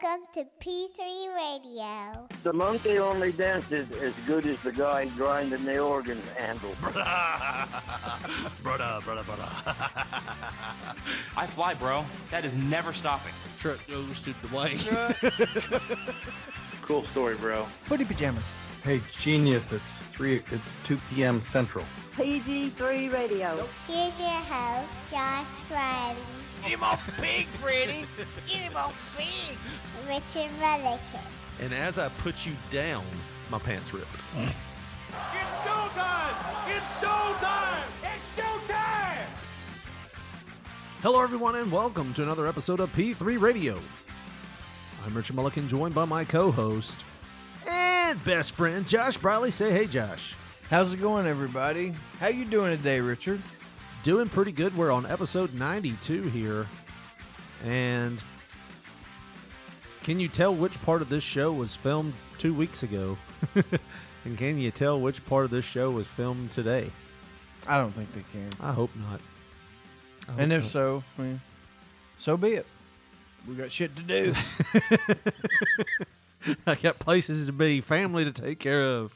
Welcome to P3 Radio. The monkey only dances as good as the guy grinding the organ handle. Brother. I fly, bro. That is never stopping. Truck goes to Dwayne. Cool story, bro. Footy pajamas. Hey, genius, it's 2 p.m. Central. PG3 Radio. Here's your host, Josh Riley. Get him off pig, Freddy. Get him off pig. Richard Mullican. And as I put you down, my pants ripped. It's showtime! It's showtime! It's showtime! Hello, everyone, and welcome to another episode of P3 Radio. I'm Richard Mullican, joined by my co-host and best friend, Josh Briley. Say hey, Josh. How's it going, everybody? How you doing today, Richard? Doing pretty good. We're on episode 92 here. And can you tell which part of this show was filmed 2 weeks ago? And can you tell which part of this show was filmed today? I don't think they can. I hope not. And if so, I mean, so be it. We got shit to do. I got places to be, family to take care of.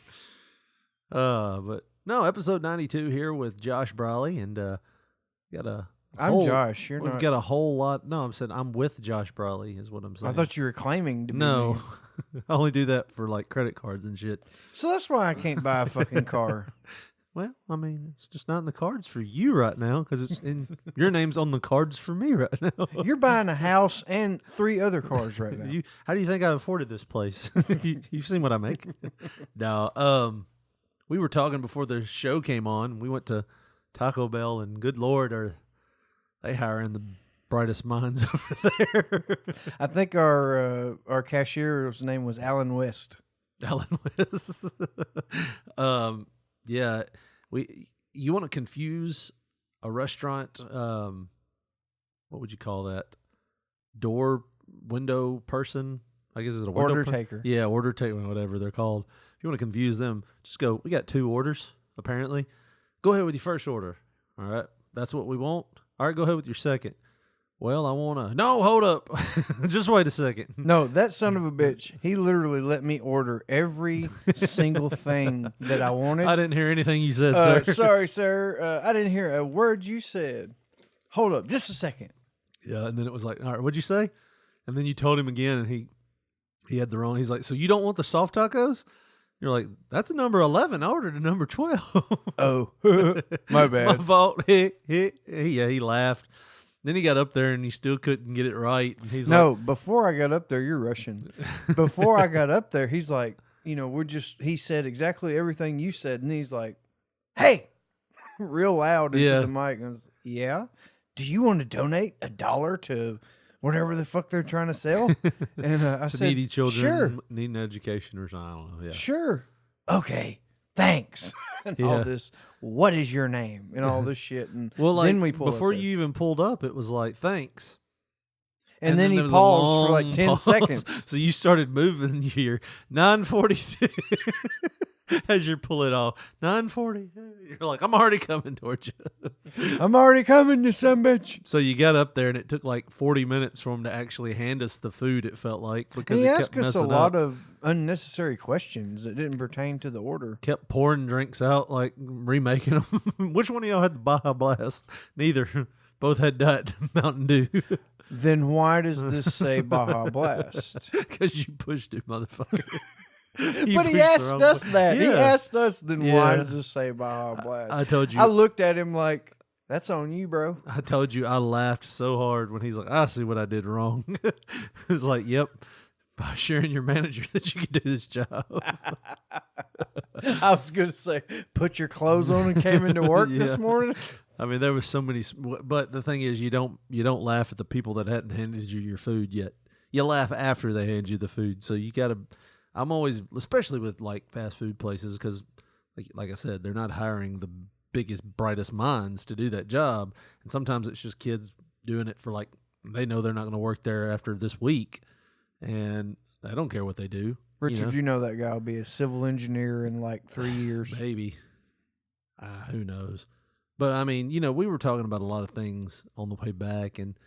But no, episode 92 here with Josh Briley, and I'm Josh. You're we've not. got a whole lot. No, I'm saying I'm with Josh Briley is what I'm saying. I thought you were claiming to be. No, me. I only do that for like credit cards and shit. So that's why I can't buy a fucking car. Well, I mean, it's just not in the cards for you right now because it's in your name's on the cards for me right now. You're buying a house and 3 other cars right now. How do you think I afforded this place? You've seen what I make. No, we were talking before the show came on. We went to Taco Bell, and good Lord, are they hiring the brightest minds over there? I think our cashier's name was Alan West. Alan West. Yeah. You want to confuse a restaurant, what would you call that? Window person? I guess it's a window Order taker. Yeah, order taker, whatever they're called. If you want to confuse them, just go, we got 2 orders, apparently. Go ahead with your first order. All right. That's what we want. All right, go ahead with your second. Well, I want to... No, hold up. Just wait a second. No, that son of a bitch, he literally let me order every single thing that I wanted. I didn't hear anything you said, sir. Sorry, sir. I didn't hear a word you said. Hold up, just a second. Yeah, and then it was like, all right, what'd you say? And then you told him again, and he had the wrong... He's like, so you don't want the soft tacos? You're like, that's a number 11. I ordered a number 12. Oh, my bad. My fault. He laughed. Then he got up there and he still couldn't get it right. And he's no, like, before I got up there, you're Russian. Before I got up there, he's like, he said exactly everything you said. And he's like, hey, real loud into the mic. And I was, yeah. Do you want to donate $1 to whatever the fuck they're trying to sell? And I said, needy children sure. Needing education or something. I don't know. Yeah. Sure. Okay. Thanks. And all this, what is your name? And all this shit. And then we pulled before up you even pulled up, it was like, thanks. And then he paused for like 10 pause. seconds. So you started moving your 942 as you're pulling off. 940. You're like, I'm already coming towards you. I'm already coming, you son of a bitch. So you got up there, and it took like 40 minutes for him to actually hand us the food, it felt like. Because he asked us a lot of unnecessary questions that didn't pertain to the order. Kept pouring drinks out, like remaking them. Which one of y'all had the Baja Blast? Neither. Both had Diet Mountain Dew. Then why does this say Baja Blast? Because you pushed it, motherfucker. But he asked us that. Yeah. He asked us, then why does this say Baja Blast? I told you. I looked at him like, that's on you, bro. I told you I laughed so hard when he's like, I see what I did wrong. It's like, yep, by sharing your manager that you could do this job. I was going to say, put your clothes on and came into work this morning. I mean, there was so many, but the thing is, you don't laugh at the people that hadn't handed you your food yet. You laugh after they hand you the food. So you got to, I'm always, especially with like fast food places, because like I said, they're not hiring the biggest, brightest minds to do that job. And sometimes it's just kids doing it for like, they know they're not going to work there after this week. And they don't care what they do. Richard, you know that guy will be a civil engineer in like 3 years. Maybe. Who knows? But I mean, we were talking about a lot of things on the way back, and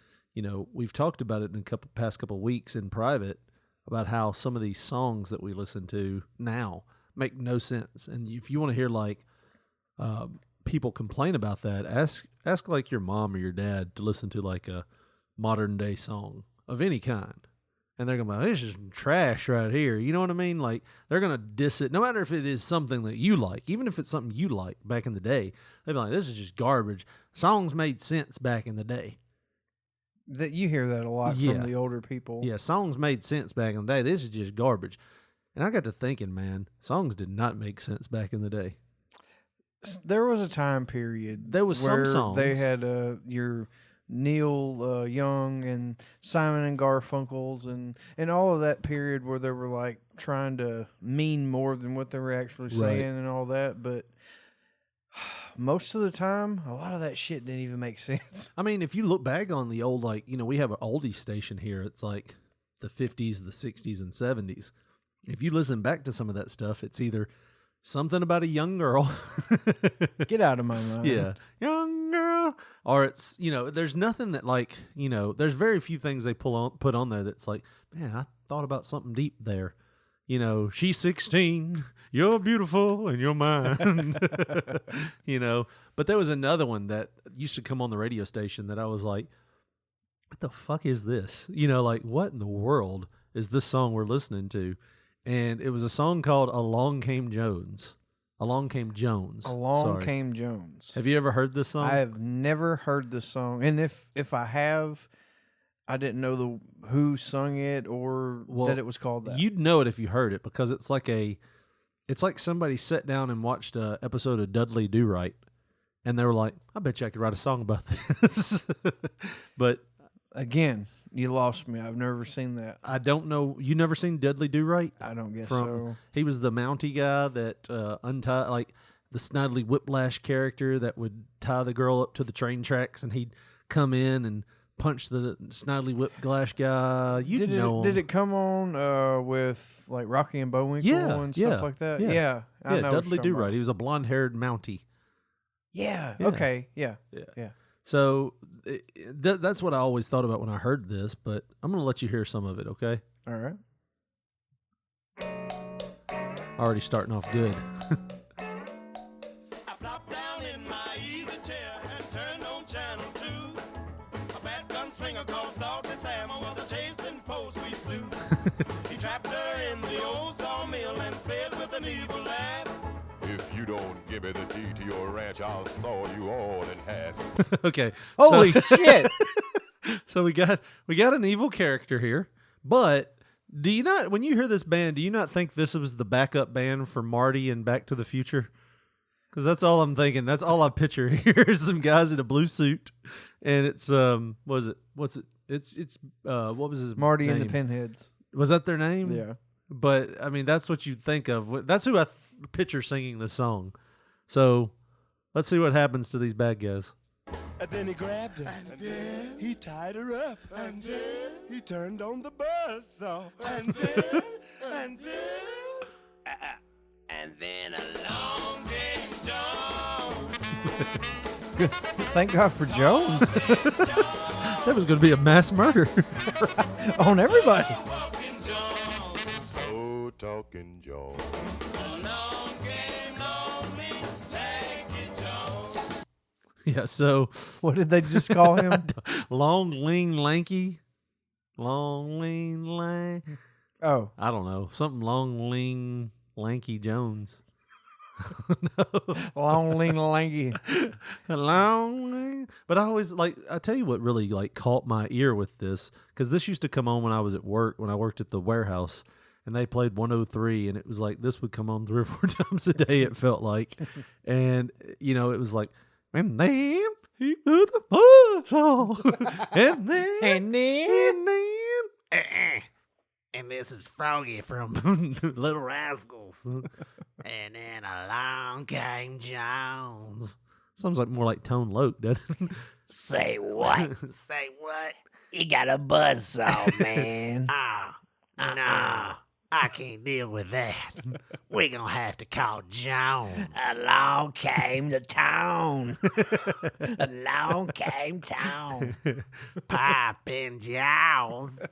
we've talked about it in past couple of weeks in private about how some of these songs that we listen to now make no sense. And if you want to hear like people complain about that, ask like your mom or your dad to listen to like a modern day song of any kind. And they're going to be like, this is trash right here. You know what I mean? Like, they're going to diss it, no matter if it is something that you like. Even if it's something you like back in the day, they'd be like, this is just garbage. Songs made sense back in the day. That you hear that a lot from the older people. Yeah, songs made sense back in the day. This is just garbage. And I got to thinking, man, songs did not make sense back in the day. There was a time period. There was where some songs. They had your Neil Young and Simon and Garfunkel's and all of that period where they were like trying to mean more than what they were actually saying and all that. But most of the time, a lot of that shit didn't even make sense. I mean, if you look back on the old, like, we have an oldie station here. It's like the 50s, the 60s, and 70s. If you listen back to some of that stuff, it's either something about a young girl. Get out of my mind. Yeah. Young girl. Or it's, there's nothing that like, there's very few things they put on there that's like, man, I thought about something deep there. She's 16, you're beautiful and you're mine. But there was another one that used to come on the radio station that I was like, what the fuck is this? Like, what in the world is this song we're listening to? And it was a song called Along Came Jones. Along Came Jones. Came Jones. Have you ever heard this song? I have never heard this song. And if I have, I didn't know who sung it or that it was called that. You'd know it if you heard it because it's like somebody sat down and watched an episode of Dudley Do Right and they were like, I bet you I could write a song about this. But again, you lost me. I've never seen that. I don't know. You never seen Dudley Do Right? I don't guess so. He was the Mountie guy that untied, like the Snidely Whiplash character that would tie the girl up to the train tracks, and he'd come in and punch the Snidely Whiplash guy. Did it come on with like Rocky and Bullwinkle and stuff like that? Yeah. I know Dudley Do Right. He was a blonde-haired Mountie. Yeah. Okay. Yeah. So that's what I always thought about when I heard this, but I'm going to let you hear some of it, okay? All right. Already starting off good. I plopped down in my easy chair and turned on channel 2. A bad gunslinger called Salty Sam was a chasing post sweet suit. He trapped her in the old sawmill and said with an evil laugh, if you don't give me the deed to your ranch, I'll saw you all in half. Okay. Holy shit. So we got an evil character here, but do you not, when you hear this band, do you not think this was the backup band for Marty and Back to the Future? Because that's all I'm thinking. That's all I picture here is some guys in a blue suit, and it's what was it? What was his Marty name? and the Pinheads. Was that their name? Yeah. But I mean, that's what you think of. That's who I picture singing the song. So let's see what happens to these bad guys. and then he grabbed her, and then he tied her up, and then he turned on the buzzsaw, and then along came Jones. Thank God for Jones. That was going to be a mass murder on everybody. Slow talking Jones. Along came lonely Lanky Jones. Yeah, so What did they just call him? long, lean, lanky. Long, lean, lank. Oh, I don't know. Something long, lean, lanky Jones. No. long, lean, lanky. Long, lean. But I always I tell you what really caught my ear with this, because this used to come on when I was at work, when I worked at the warehouse, and they played 103, and it was like this would come on 3 or 4 times a day, it felt like. And, it was like, and then he put the buzzsaw, and then, And this is Froggy from Little Rascals. And then along came Jones. Sounds like more like Tone Loc, doesn't it? Say what? Say what? You got a buzzsaw, man. No. I can't deal with that. We're going to have to call Jones. Along came the town. Along came town. Poppin' Jones.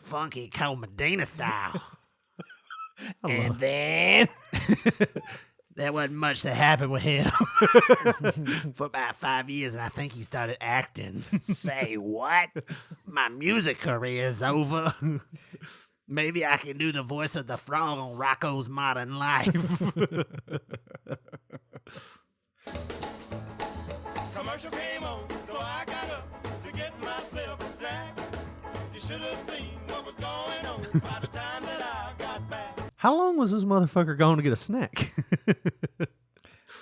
Funky Cold Medina style. And then There wasn't much that happened with him for about 5 years, and I think he started acting. say what? My music career is over. Maybe I can do the voice of the frog on Rocco's Modern Life. Commercial came on, so I got up to get myself a snack. You should have seen what was going on by the time that I got back. How long was this motherfucker going to get a snack?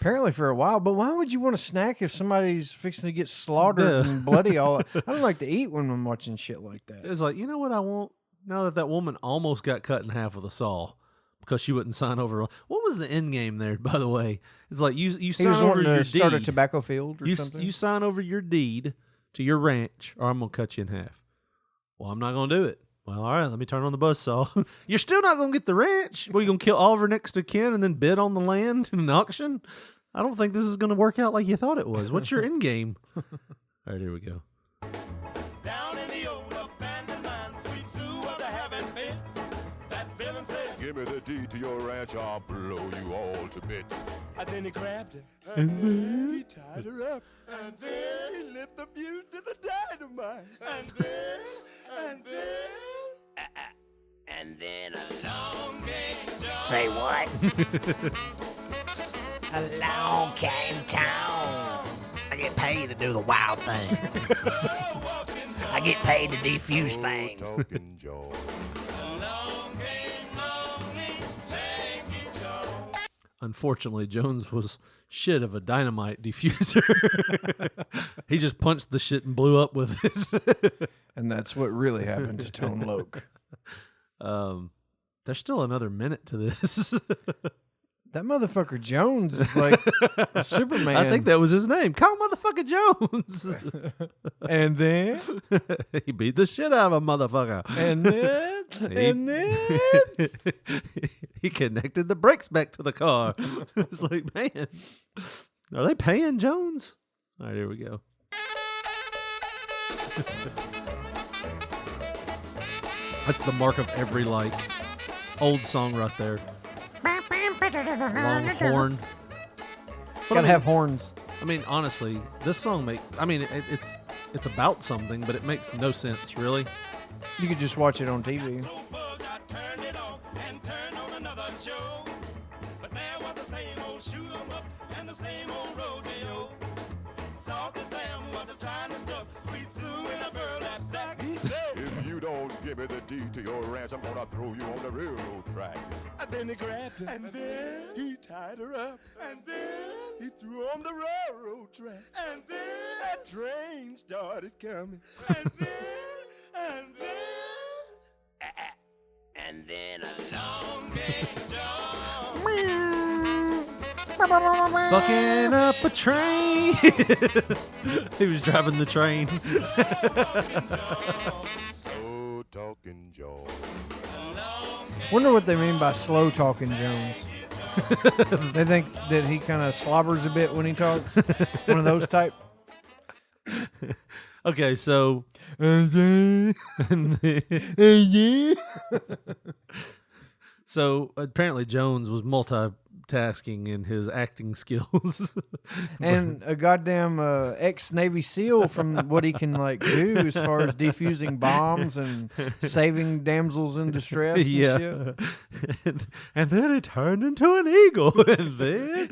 Apparently for a while, but why would you want a snack if somebody's fixing to get slaughtered and bloody all? I don't like to eat when I'm watching shit like that. It's like, you know what I want? Now that woman almost got cut in half with a saw because she wouldn't sign over. What was the end game there, by the way? It's like you sign over your deed. Start a tobacco field or something. You sign over your deed to your ranch, or I'm gonna cut you in half. Well, I'm not gonna do it. Well, all right, let me turn on the buzzsaw. You're still not gonna get the ranch. Well, you gonna kill Oliver next to kin and then bid on the land in an auction? I don't think this is gonna work out like you thought it was. What's your end game? All right, here we go. Down in the old abandoned mine, sweet Sue was a having fits. That villain said, Give me the deed to your ranch, I'll blow you all to bits. and then he grabbed her, and then he tied her up, and then he lit the fuse to the dynamite, and then along came John. Say what? Along came town. I get paid to do the wild thing. I get paid to defuse Oh, things. talking Joe. Along came lonely Lanky Joe. Unfortunately, Jones was shit of a dynamite diffuser. He just punched the shit and blew up with it. And that's what really happened to Tone Loc. There's still another minute to this. That motherfucker Jones is like a Superman. I think that was his name. Call motherfucker Jones. And then, He beat the shit out of a motherfucker. and then, He connected the brakes back to the car. It's like, man, are they paying Jones? All right, here we go. That's the mark of every old song right there. Long horn. But gotta have horns. I mean, honestly, this song it's about something, but it makes no sense, really. You could just watch it on TV. So bug, I turned it on and turned on another show. But there was the same old shoot 'em up and the same old rodeo. Salty Sam was trying to stuff Sweet Sue in a burlap sack. He said, If you don't give me the deed to your ranch, I'm gonna throw you on the railroad track. and then he grabbed her, and then he tied her up, and then he threw her on the railroad track, and then that train started coming, and then along came John. Fucking up a train. He was driving the train. Slow talking Joe. Wonder what they mean by slow talking Jones. They think that he kind of slobbers a bit when he talks. One of those type. Okay, so so apparently Jones was multitasking in his acting skills. And a goddamn ex-Navy SEAL from what he can do as far as defusing bombs and saving damsels in distress and shit. And then it turned into an eagle. And then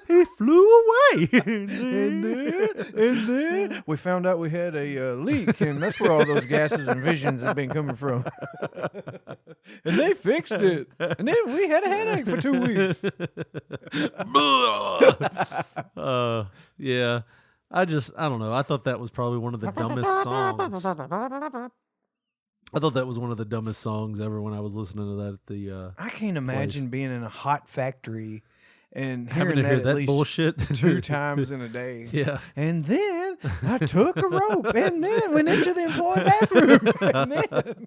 he flew away. And then we found out we had a leak, and that's where all those gases and visions have been coming from. And they fixed it. And then we had a headache for 2 weeks. Yeah. I don't know. I thought that was probably one of the dumbest songs. I thought that was one of the dumbest songs ever when I was listening to that at the I can't imagine being in a hot factory and Having hearing to hear at that least bullshit 2 times in a day. Yeah. And then I took a rope and then went into the employee bathroom. And then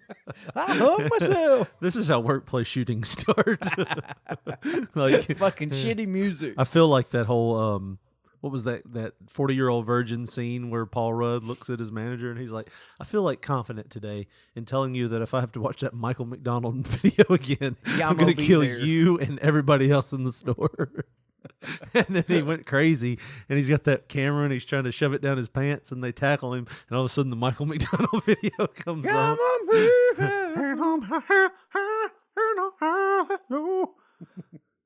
I hung myself. This is how workplace shootings start. Like Fucking shitty music. I feel like that whole what was that 40-year-old virgin scene where Paul Rudd looks at his manager and he's like, I feel like confident today in telling you that if I have to watch that Michael McDonald video again, Yeah, I'm going to kill there. you and everybody else in the store. And then he went crazy and he's got that camera and he's trying to shove it down his pants and they tackle him and all of a sudden the Michael McDonald video comes on.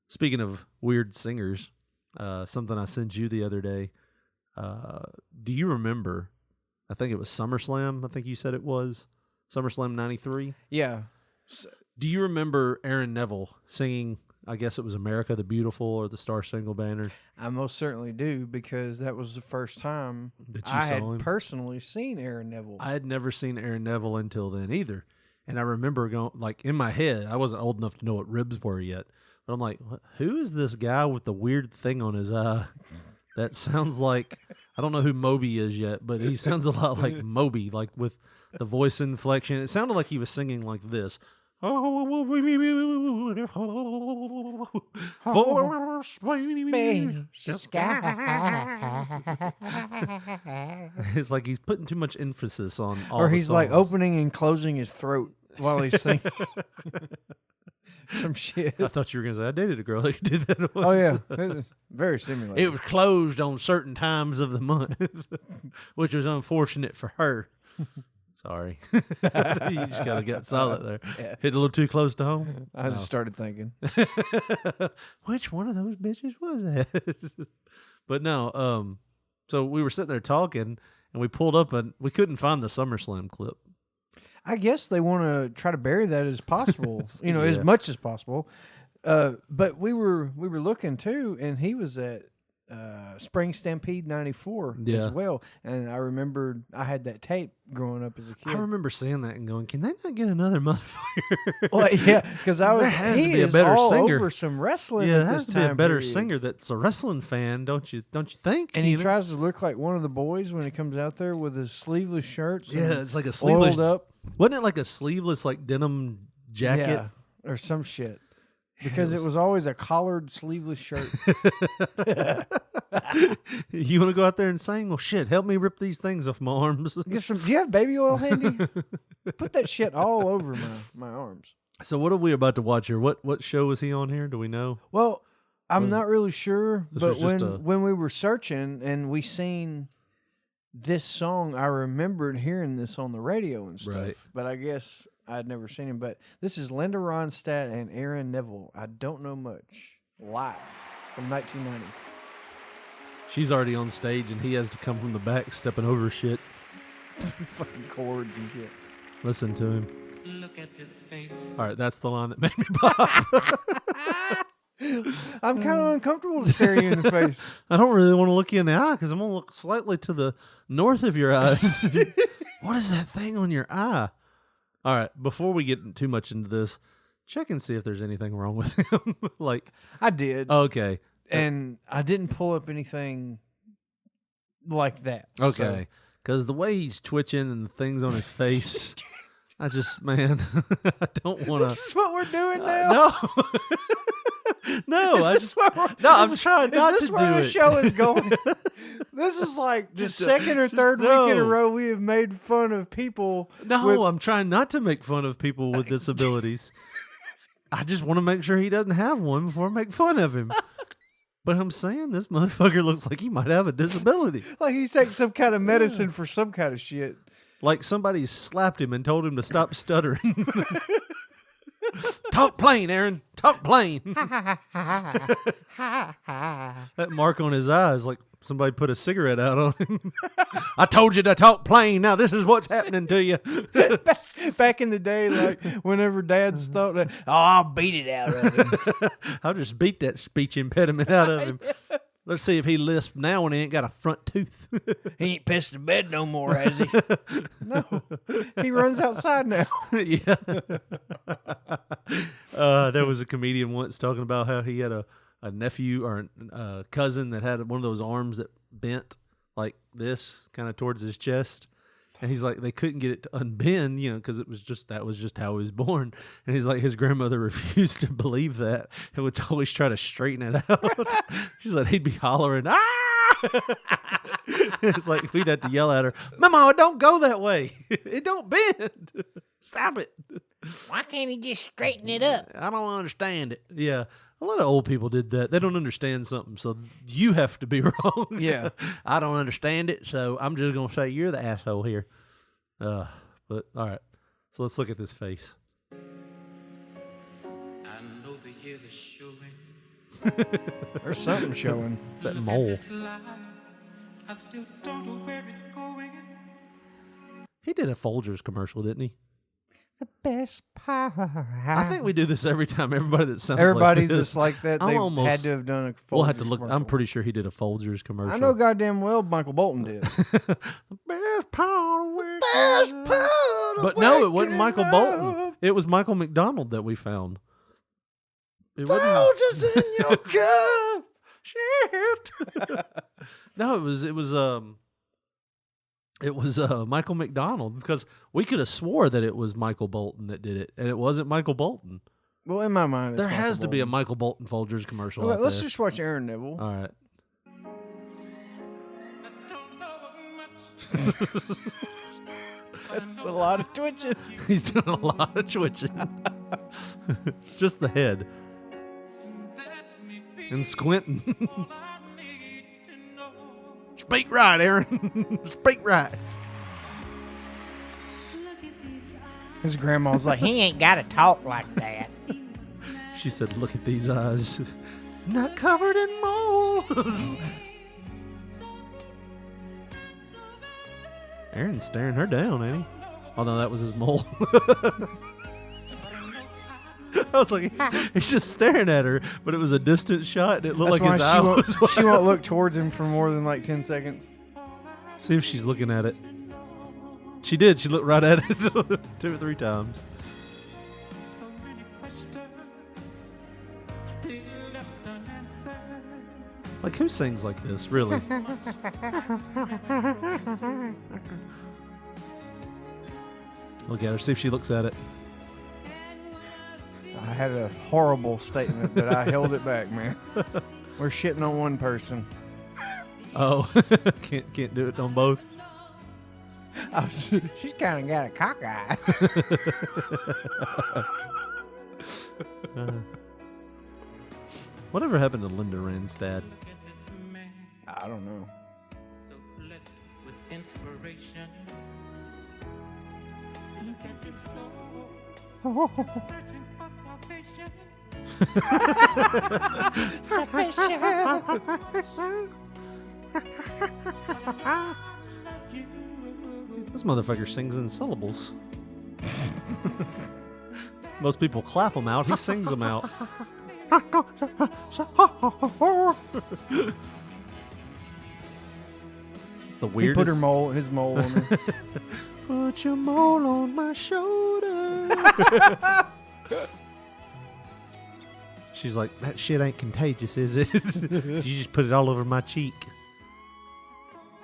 Speaking of weird singers, something I sent you the other day. Do you remember? I think it was SummerSlam. I think you said it was SummerSlam '93. Yeah. Do you remember Aaron Neville singing? I guess it was "America the Beautiful" or the Star Spangled Banner. I most certainly do, because that was the first time That you I saw had him? personally seen Aaron Neville. I had never seen Aaron Neville until then either, and I remember going like in my head. I wasn't old enough to know what ribs were yet, but I'm like, who is this guy with the weird thing on his eye? That sounds like, I don't know who Moby is yet, but he sounds a lot like Moby, like with the voice inflection. It sounded like he was singing like this. It's like he's putting too much emphasis on all Or the he's like songs. opening and closing his throat while he's singing. Some shit. I thought you were going to say, I dated a girl that could do that. Oh, yeah. It was very stimulating. It was closed on certain times of the month, which was unfortunate for her. Sorry. You just got to get solid there. Yeah. Hit a little too close to home. I just started thinking. Which one of those bitches was that? But no, so we were sitting there talking, and we pulled up, and we couldn't find the SummerSlam clip. I guess they want to try to bury that as possible, as Yeah. much as possible. But we were looking too, and he was at Spring Stampede '94 Yeah. as well. And I remembered I had that tape growing up as a kid. I remember saying that and going, can they not get another motherfucker? Well, yeah, because I was. There has to he be a is better all singer. over some wrestling. Yeah, at there this has to be a time better period. singer that's a wrestling fan, don't you think? And he You know? tries to look like one of the boys when he comes out there with his sleeveless shirts. Yeah, and it's like a sleeveless. oiled up. Wasn't it like a sleeveless like denim jacket? Yeah, or some shit. Because it was always a collared sleeveless shirt. You want to go out there and sing? Well, shit, help me rip these things off my arms. Get some. Do you have baby oil handy? Put that shit all over my arms. So what are we about to watch here? What show was he on here? Do we know? Well, I'm Was- not really sure, this but was just when we were searching and we seen this song, I remembered hearing this on the radio and stuff. Right. But I guess I'd never seen him. But this is Linda Ronstadt and Aaron Neville. I don't know much. Live from 1990. She's already on stage and he has to come from the back stepping over shit. Fucking chords and shit. Listen to him. Look at this face. All right, that's the line that made me pop. I'm kind of uncomfortable to stare you in the face. I don't really want to look you in the eye because I'm going to look slightly to the north of your eyes. What is that thing on your eye? All right, before we get too much into this, check and see if there's anything wrong with him. Like, I did. okay. And I didn't pull up anything like that. Okay. Because the way he's twitching and the things on his face, I just, man, I don't want This to. is what we're doing now. No. No, Is I this just, where we're- no, I'm is- trying not Is this to where do the it. show is going? This is like the Just, second or just third week in a no. row we have made fun of people. No, with- I'm trying not to make fun of people with disabilities. I just want to make sure he doesn't have one before I make fun of him. But I'm saying this motherfucker looks like he might have a disability. like he's taking some kind of medicine for some kind of shit. Like somebody slapped him and told him to stop stuttering. Talk plain, Aaron. Talk plain. That mark on his eye is like somebody put a cigarette out on him. I told you to talk plain. Now this is what's happening to you. Back in the day, like whenever dads thought that, oh, I'll beat it out of him. I'll just beat that speech impediment out of him. Let's see if he lisps now and he ain't got a front tooth. He ain't pissed the bed no more, has he? No. He runs outside now. Yeah. There was a comedian once talking about how he had a a nephew or a cousin that had one of those arms that bent like this, kind of towards his chest. And he's like, they couldn't get it to unbend, because that was just how he was born. And he's like, his grandmother refused to believe that and would always try to straighten it out. She's like, he'd be hollering, ah! It's like we'd have to yell at her, Mama, don't go that way. It don't bend. Stop it. Why can't he just straighten it up? I don't understand it. Yeah. A lot of old people did that. They don't understand something, so you have to be wrong. Yeah. I don't understand it, so I'm just going to say you're the asshole here. But, all right. So let's look at this face. I know the years are showing. There's something showing. It's that mole. I still don't know where it's going. He did a Folgers commercial, didn't he? The best part. I think we do this every time. Everybody that sounds Everybody like this. that's like that, they had to have done a Folgers We'll have to look. commercial. I'm pretty sure he did a Folgers commercial. I know goddamn well Michael Bolton did. The best part of weekend. Best part of But no, it wasn't waking Michael up. Bolton. It was Michael McDonald that we found. It Folgers in your cup. Shit. No, it was Michael McDonald, because we could have swore that it was Michael Bolton that did it, and it wasn't Michael Bolton. Well, in my mind, it's There Michael has to be a Bolton. Michael Bolton Folgers commercial. Well, out let's there. just watch Aaron Nibble. All right. That's a lot of twitching. He's doing a lot of twitching. Just the head. And squinting. Speak right, Aaron. Speak right. His grandma's like, He ain't got to talk like that. She said, look at these eyes. Not covered in moles. Aaron's staring her down, ain't he? Oh, no, that was his mole. I was like, he's just staring at her, but it was a distant shot, and it looked that's like why his eye was she won't look towards him for more than like 10 seconds. See if she's looking at it. She did. She looked right at it 2 or 3 times. Like, who sings like this, really? Look at her. See if she looks at it. I had a horrible statement, but I held it back, man. We're shitting on one person. Oh, can't do it on both. She's kind of got a cockeye. Whatever happened to Linda Ronstadt? I don't know. So blessed with inspiration. Look at this soul. Searching for salvation. This motherfucker sings in syllables. Most people clap them out. He sings them out. It's the He weirdest. put his mole on her. Put your mole on my shoulder. She's like, that shit ain't contagious, is it? You just put it all over my cheek.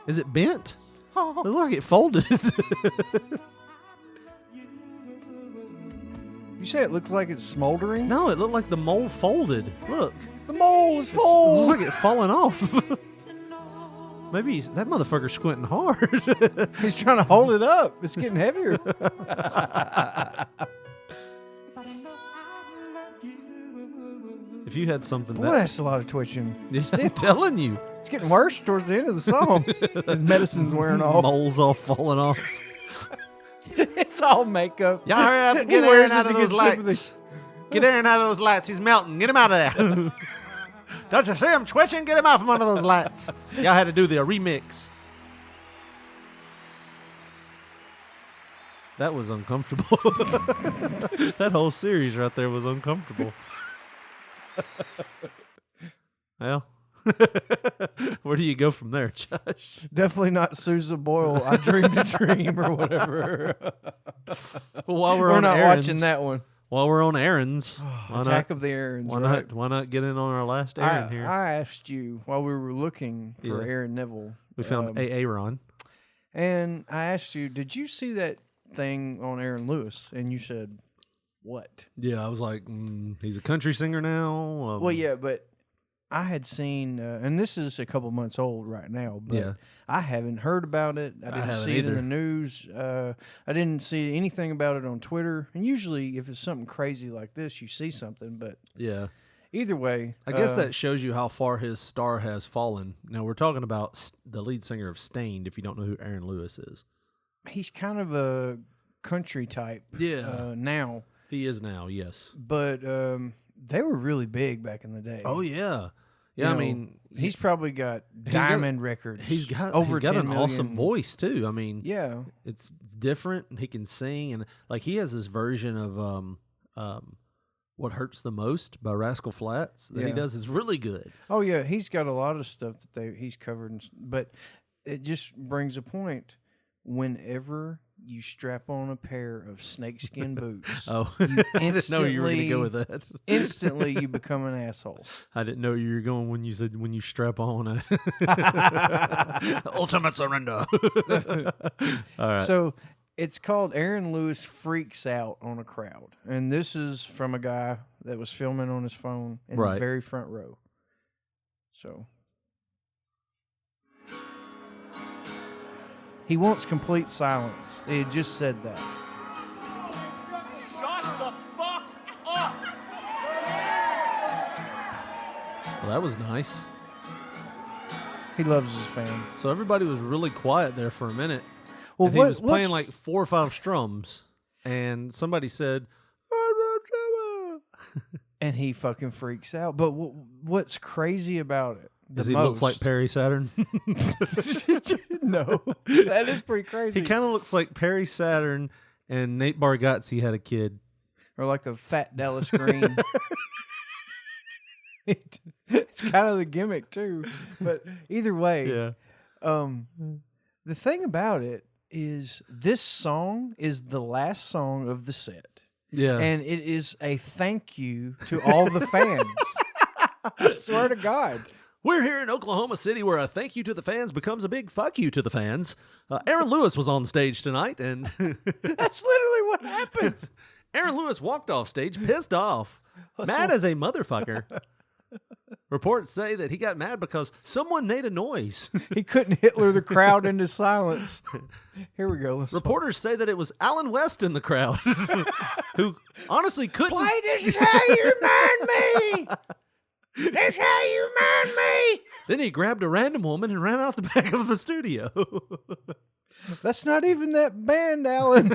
Is it bent? It looked like it folded. You say it looked like it's smoldering? No, it looked like the mole folded. Look. The mole is It looks full. like it falling off. Maybe that motherfucker's squinting hard. He's trying to hold it up. It's getting heavier. If you had something Boy, that... that's a lot of twitching. I'm telling you. It's getting worse towards the end of the song. His medicine's wearing off. Moles all falling off. It's all makeup. Y'all hurry up and get He wears Aaron out it of to those get sympathy. lights. Get Aaron out of those lights. He's melting. Get him out of there. Don't you see him twitching? Get him out from under those lights. Y'all had to do the remix. That was uncomfortable. That whole series right there was uncomfortable. Well, where do you go from there, Josh? Definitely not Susan Boyle. I dreamed a dream or whatever. Well, while we're We're on not Aaron's, watching that one. while we're on errands, Attack of the Aarons. Why not get in on our last errand here? I asked you while we were looking for Yeah. Aaron Neville. We found Aaron. And I asked you, did you see that thing on Aaron Lewis? And you said, what? Yeah, I was like, he's a country singer now. Well, yeah, but I had seen, and this is a couple months old right now, but Yeah. I haven't heard about it. I didn't haven't see it in either. the news. I didn't see anything about it on Twitter. And usually, if it's something crazy like this, you see something. But Yeah. either way, I guess that shows you how far his star has fallen. Now, we're talking about the lead singer of Stained, if you don't know who Aaron Lewis is. he's kind of a country type. Now He is now, yes. but they were really big back in the day. Oh, yeah. You Yeah, I know, mean, he's probably got diamond records. He's got over 10 an awesome million. voice too. I mean, Yeah, it's different. And he can sing, and like he has this version of "What Hurts the Most" by Rascal Flatts that he Yeah. does is really good. Oh yeah, he's got a lot of stuff that he's covered, but it just brings a point. Whenever you strap on a pair of snakeskin boots, Oh, you I didn't know you were going to go with instantly- that. instantly you become an asshole. I didn't know you were going when you said when you strap on a ultimate surrender. All right. So it's called Aaron Lewis Freaks Out on a Crowd. And this is from a guy that was filming on his phone in Right. the very front row. So he wants complete silence. He had just said that. Shut the fuck up! Well, that was nice. He loves his fans. So everybody was really quiet there for a minute. Well, And he was playing like 4 or 5 strums, and somebody said, and he fucking freaks out. But what's crazy about it? Because he looks like Perry Saturn. No, that is pretty crazy. He kind of looks like Perry Saturn and Nate Bargatze had a kid. Or like a fat Dallas Green. It's kind of the gimmick too. But either way, Yeah. The thing about it is this song is the last song of the set. Yeah. And it is a thank you to all the fans. I swear to God. We're here in Oklahoma City where a thank you to the fans becomes a big fuck you to the fans. Aaron Lewis was on stage tonight, and That's literally what happened. Aaron Lewis walked off stage pissed off, mad as a motherfucker. Reports say that he got mad because someone made a noise. He couldn't Hitler the crowd into silence. Here we go. Reporters say that it was Alan West in the crowd, who honestly couldn't. Play This Is How You Remind Me. That's how you remind me. Then he grabbed a random woman and ran out the back of the studio. That's not even that band, Alan.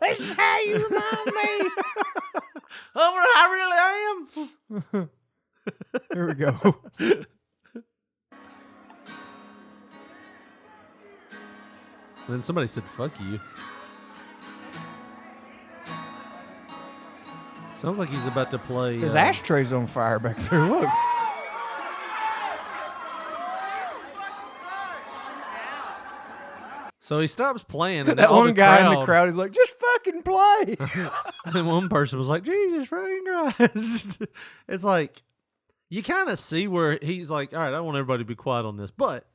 This is how you remind me. Oh, I really am. Here we go. Then somebody said, fuck you. Sounds like he's about to play. His ashtray's on fire back there. Look. So he stops playing, and That all one guy in the crowd is like, just fucking play. And then one person was like, Jesus fucking Christ. It's like, you kind of see where he's like, all right, I want everybody to be quiet on this. But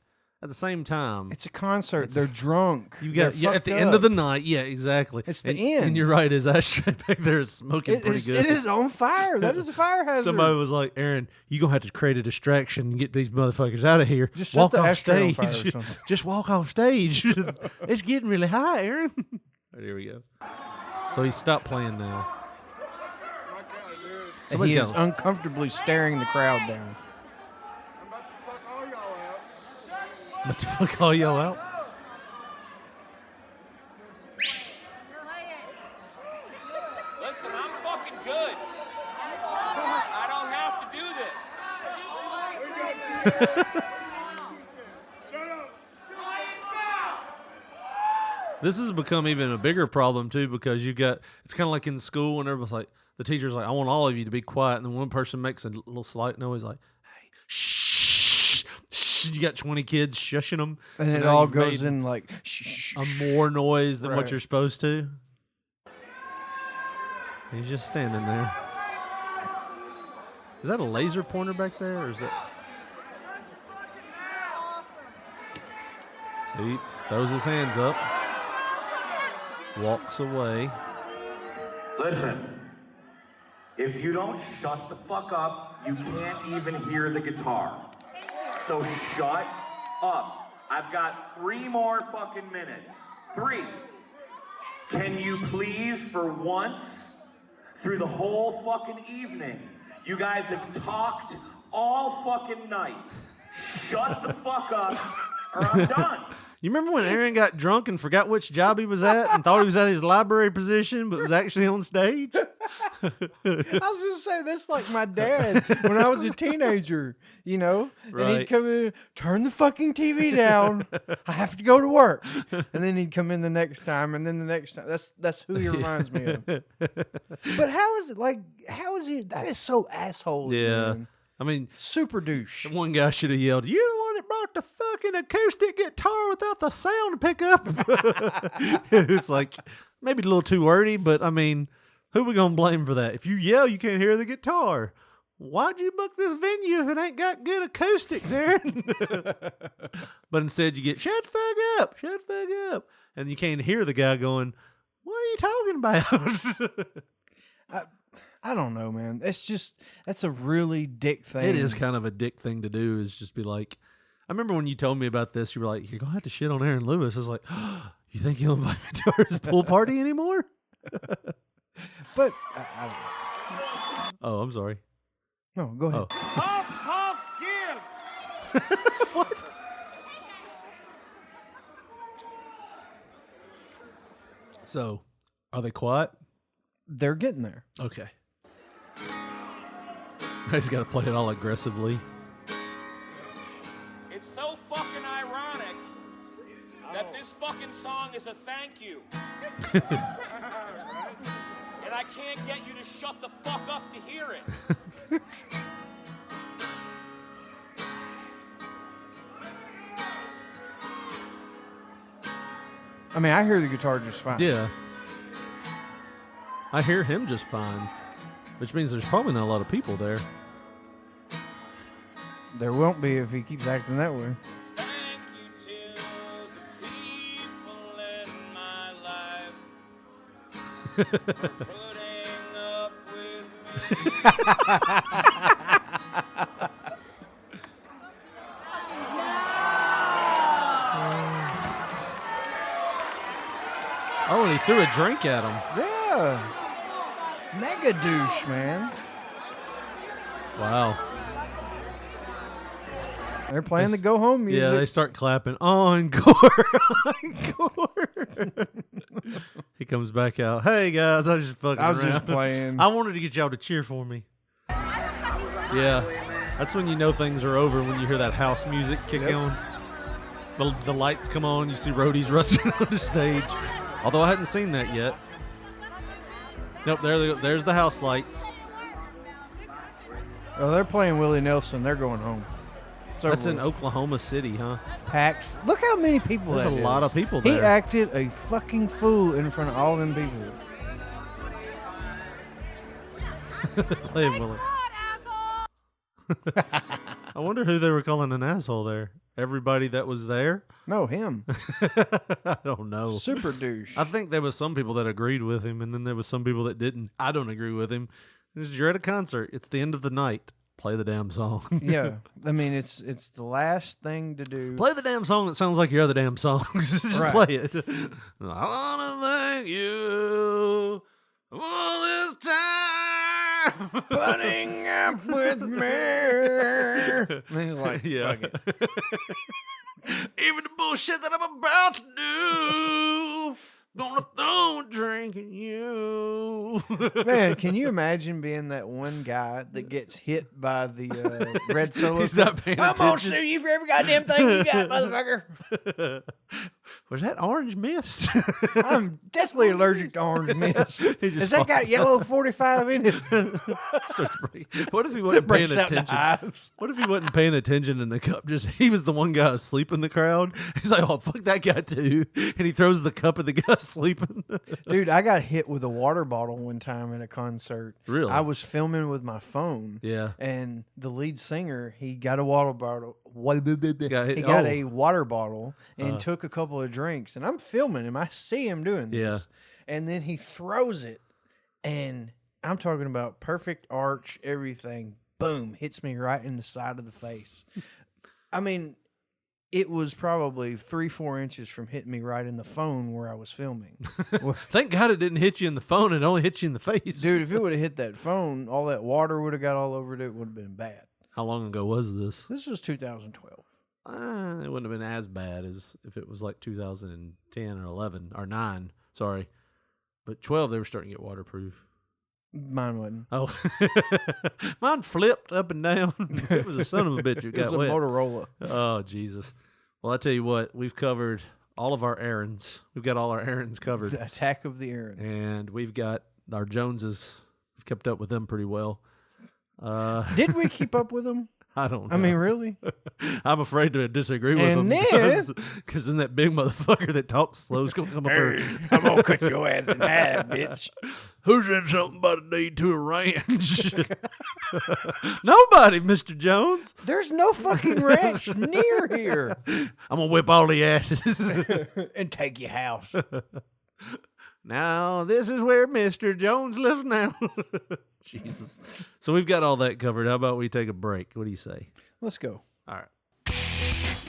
at the same time, It's a concert. They're drunk. you got They're at the fucked end of the up. night. Yeah, exactly. It's the and, end. And you're right. His ashtray back there is smoking It pretty is, good. it is on fire. That is a fire hazard. Somebody was like, Aaron, you're going to have to create a distraction and get these motherfuckers out of here. Just set walk the off ashtray on stage. fire or something. Just walk off stage. It's getting really high, Aaron. Right, here we go. So he stopped playing now. And Somebody's he is got- uncomfortably staring the crowd down. But to fuck all y'all out? Listen, I'm fucking good. I don't have to do this. This has become even a bigger problem too, because you got, it's kind of like in school and everybody's like, the teacher's like, I want all of you to be quiet, and then one person makes a little slight noise like, hey, shh, shh. You got 20 kids shushing them, And so it now all you've goes made in like, shh, shh, a shh. more noise than what Right. you're supposed to. He's just standing there. Is that a laser pointer back there, or is that? So he throws his hands up, walks away. Listen, if you don't shut the fuck up, you can't even hear the guitar. So shut up. I've got 3 more fucking minutes. 3. Can you please, for once, through the whole fucking evening, you guys have talked all fucking night. Shut the fuck up, or I'm done. You remember when Aaron got drunk and forgot which job he was at and thought he was at his library position, but was actually on stage? I was gonna say that's like my dad when I was a teenager, you know, and he'd come in, turn the fucking TV down. I have to go to work, and then he'd come in the next time, and then the next time. That's who he reminds me of. But how is it like? How is he? That is so asshole. Yeah, man. I mean, super douche. One guy should have yelled, "You're the one that brought the fucking acoustic guitar without the sound pickup." It's like maybe a little too wordy, but I mean. Who we gonna blame for that? If you yell, you can't hear the guitar. Why'd you book this venue if it ain't got good acoustics, Aaron? But instead you get, shut the fuck up, shut the fuck up. And you can't hear the guy going, what are you talking about? I don't know, man. That's a really dick thing. It is kind of a dick thing to do, is just be like, I remember when you told me about this, you were like, you're gonna have to shit on Aaron Lewis. I was like, oh, you think he'll invite me to his pool party anymore? But oh, I'm sorry. No, go ahead. Oh. Puff, puff, give. What? So, are they quiet? They're getting there. Okay. I just got to play it all aggressively. It's so fucking ironic that this fucking song is a thank you. And I can't get you to shut the fuck up to hear it. I mean, I hear the guitar just fine. Yeah. I hear him just fine, which means there's probably not a lot of people there. There won't be if he keeps acting that way. Thank you to the people in my life for putting up with me. Oh, and he threw a drink at him. Yeah. Mega douche, man. Wow. They're playing the go home music. Yeah, they start clapping. Encore. Encore. He comes back out. Hey, guys, I was just fucking around. just playing. I wanted to get y'all to cheer for me. Yeah. That's when you know things are over, when you hear that house music kick on. The lights come on. You see roadies rushing on the stage. Although I hadn't seen that yet. Nope, there's the house lights. Oh, they're playing Willie Nelson. They're going home. That's in Oklahoma City, huh? Packed. Look how many people There's that a is. lot of people there. He acted a fucking fool in front of all them people. Playing Willie. I wonder who they were calling an asshole there. Everybody that was there? No, him. I don't know. Super douche. I think there was some people that agreed with him, and then there was some people that didn't. I don't agree with him. You're at a concert. It's the end of the night. Play the damn song. Yeah. I mean, it's the last thing to do. Play the damn song that sounds like your other damn songs. Just Right. play it. I want to thank you for this time. Putting up with me. And he's like, Yeah. fuck it. Even the bullshit that I'm about to do, gonna throw a drink at you. Man, can you imagine being that one guy that gets hit by the red solo? He's not paying I'm gonna attention. sue you for every goddamn thing you got, motherfucker. Was that orange mist? I'm deathly allergic to orange mist. Has that got yellow 45 in it? Starts breaking. What if he wasn't paying Breaks out the attention? hives. What if he wasn't paying attention and the cup he was the one guy asleep in the crowd? He's like, oh, fuck that guy too. And he throws the cup at the guy sleeping. Dude, I got hit with a water bottle one time at a concert. Really? I was filming with my phone. Yeah. And the lead singer, he got a water bottle. He hit- got oh. a water bottle and took a couple of drinks. And I'm filming him. I see him doing this. Yeah. And then he throws it. And I'm talking about perfect arch, everything. Boom. Hits me right in the side of the face. I mean, it was probably 3-4 inches from hitting me right in the phone where I was filming. Thank God it didn't hit you in the phone. It only hit you in the face. Dude, if it would have hit that phone, all that water would have got all over it. It would have been bad. How long ago was this? This was 2012. It wouldn't have been as bad as if it was like 2010 or 11 or 9. Sorry. But 12, they were starting to get waterproof. Mine wasn't. Oh. Mine flipped up and down. It was a son of a bitch that It was got a wet. Motorola. Oh, Jesus. Well, I tell you what, we've covered all of our errands. We've got all our errands covered. The attack of the errands. And we've got our Joneses. We've kept up with them pretty well. Did we keep up with them? I don't know. I mean, really? I'm afraid to disagree with And them then- because then that big motherfucker that talks slow is going to come up here. I'm gonna cut your ass in half, bitch. Who said something about a need to a ranch? Nobody, Mr. Jones. There's no fucking ranch near here. I'm going to whip all the asses. And take your house. Now, this is where Mr. Jones lives now. Jesus. So we've got all that covered. How about we take a break? What do you say? Let's go. All right.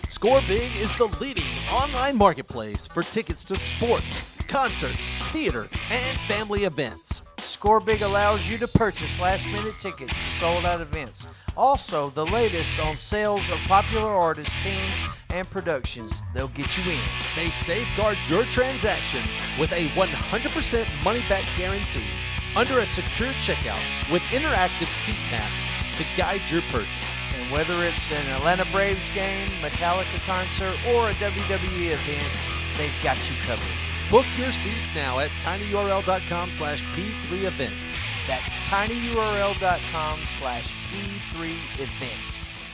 Score Big is the leading online marketplace for tickets to sports, concerts, theater, and family events. Score Big allows you to purchase last-minute tickets to sold-out events. Also, the latest on sales of popular artists, teams, and productions. They'll get you in. They safeguard your transaction with a 100% money-back guarantee under a secure checkout with interactive seat maps to guide your purchase. And whether it's an Atlanta Braves game, Metallica concert, or a WWE event, they've got you covered. Book your seats now at tinyurl.com/P3events. That's tinyurl.com/P3events.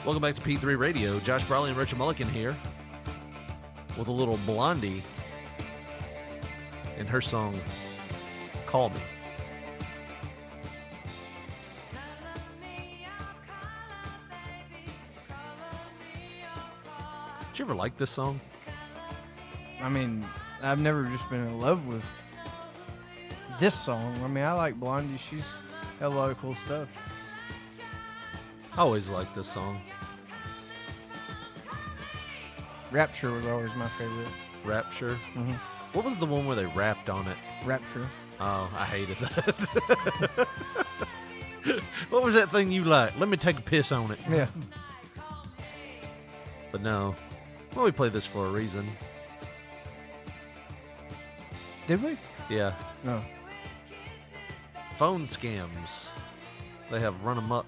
Welcome back to P3 Radio. Josh Brawley and Richard Mulligan here with a little Blondie and her song, Call Me. Did you ever like this song? I mean, I've never just been in love with this song. I mean, I like Blondie. She's got a lot of cool stuff. I always liked this song. Rapture was always my favorite. Rapture? Mhm. What was the one where they rapped on it? Rapture. Oh, I hated that. What was that thing you liked? Let me take a piss on it. Yeah. But no. Well, we played this for a reason. Did we? Yeah. No. Phone scams. They have run amok.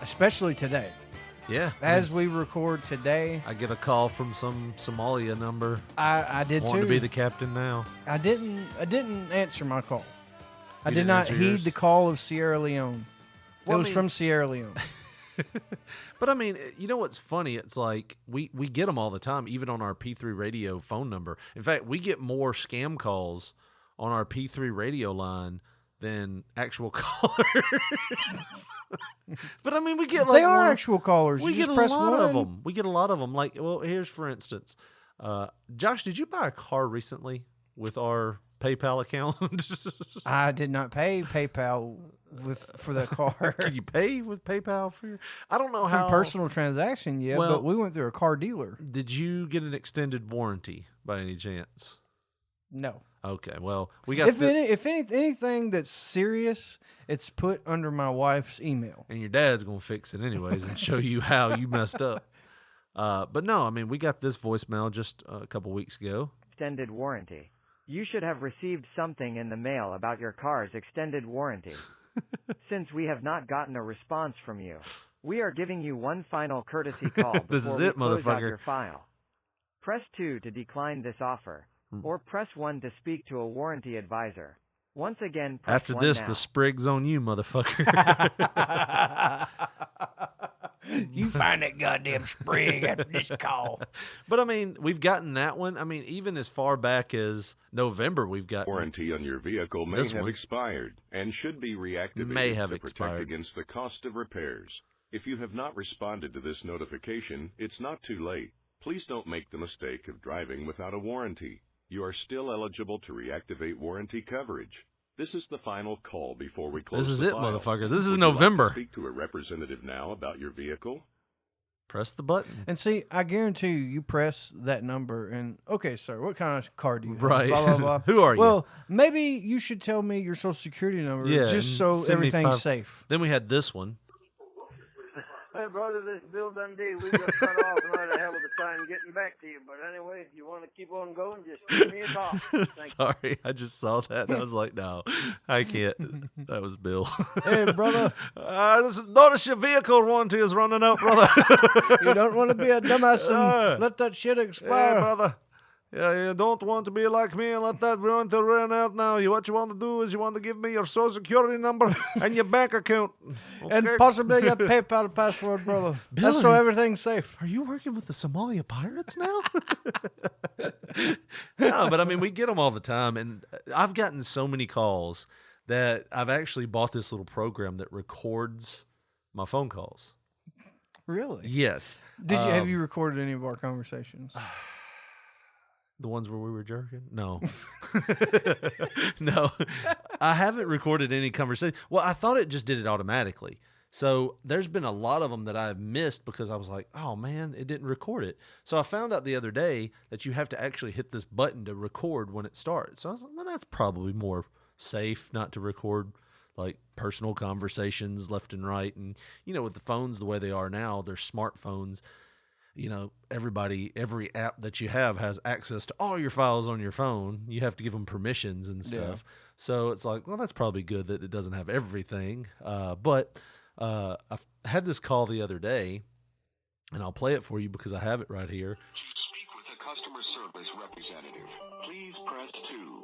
Especially today. Yeah. As we record today, I get a call from some Somalia number. I did wanting too. to be the captain now. I didn't answer my call. I You did didn't not answer heed yours? the call of Sierra Leone. Well, it I was mean- from Sierra Leone. But I mean, you know what's funny? It's like we get them all the time, even on our P3 radio phone number. In fact, we get more scam calls on our P3 radio line than actual callers. But I mean, we get like They are more- actual callers. We You get just a press lot of one. them. We get a lot of them. Like, well, here's for instance, Josh, did you buy a car recently with our PayPal account? I did not pay PayPal for the car. Can you pay with PayPal for your? I don't know From how personal transaction, yeah, Well- but we went through a car dealer. Did you get an extended warranty by any chance? No. Okay, well, we got If anything that's serious, it's put under my wife's email. and your dad's gonna fix it anyways and show you how you messed up. But no, I mean, we got this voicemail just a couple weeks ago. Extended warranty. You should have received something in the mail about your car's extended warranty. Since we have not gotten a response from you, we are giving you one final courtesy call before This is we it, close out motherfucker. your file. Press 2 to decline this offer, or press 1 to speak to a warranty advisor. Once again, press After 1 this, now. the sprig's on you, motherfucker. You find that goddamn sprig after this call. But I mean, we've gotten that one. I mean, even as far back as November, we've got Warranty on your vehicle may this have one. expired and should be reactivated May have to protect expired. against the cost of repairs. If you have not responded to this notification, it's not too late. Please don't make the mistake of driving without a warranty. You are still eligible to reactivate warranty coverage. This is the final call before we close This is the it, file. motherfucker. This is Would you like to November. speak to a representative now about your vehicle? Press the button. And see, I guarantee you press that number and, okay, sir, what kind of car do you have? Right. Blah, blah, blah. Who are you? Well, maybe you should tell me your social security number just so send me everything's 5 safe. Then we had this one. Hey, brother, this is Bill Dundee. We got cut off and I had a hell of a time getting back to you. But anyway, if you want to keep on going, just give me a call. Sorry, I just saw that and I was like, no, I can't. That was Bill. Hey, brother. Notice your vehicle warranty is running out, brother. You don't want to be a dumbass and let that shit expire. Yeah, brother. Yeah, you don't want to be like me and let that warranty run out now. What you want to do is you want to give me your social security number and your bank account. Okay? And possibly your PayPal password, brother. Bill, That's so everything's safe. Are you working with the Somalia pirates now? No, but I mean, we get them all the time. And I've gotten so many calls that I've actually bought this little program that records my phone calls. Really? Yes. Have you recorded any of our conversations? The ones where we were jerking? No. No. I haven't recorded any conversation. Well, I thought it just did it automatically. So there's been a lot of them that I've missed because I was like, oh man, it didn't record it. So I found out the other day that you have to actually hit this button to record when it starts. So I was like, well, that's probably more safe not to record like personal conversations left and right. And, you know, with the phones the way they are now, they're smartphones. You know, every app that you have has access to all your files on your phone. You have to give them permissions and stuff. Yeah. So it's like, well, that's probably good that it doesn't have everything. But I had this call the other day, and I'll play it for you because I have it right here. To speak with a customer service representative, please press 2.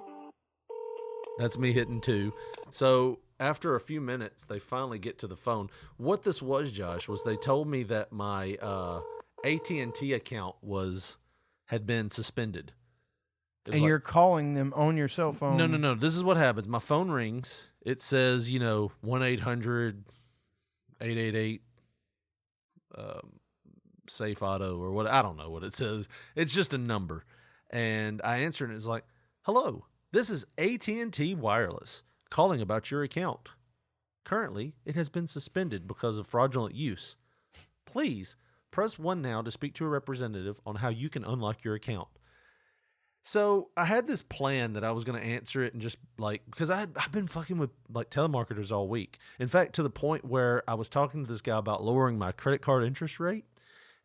That's me hitting 2. So after a few minutes, they finally get to the phone. What this was, Josh, was they told me that my AT&T account had been suspended. And you're calling them on your cell phone. No. This is what happens. My phone rings. It says, 1-800-888 Safe Auto or what. I don't know what it says. It's just a number. And I answer and it's like, hello, this is AT&T Wireless calling about your account. Currently, it has been suspended because of fraudulent use. Please press 1 now to speak to a representative on how you can unlock your account. So I had this plan that I was going to answer it and just because I've been fucking with telemarketers all week. In fact, to the point where I was talking to this guy about lowering my credit card interest rate.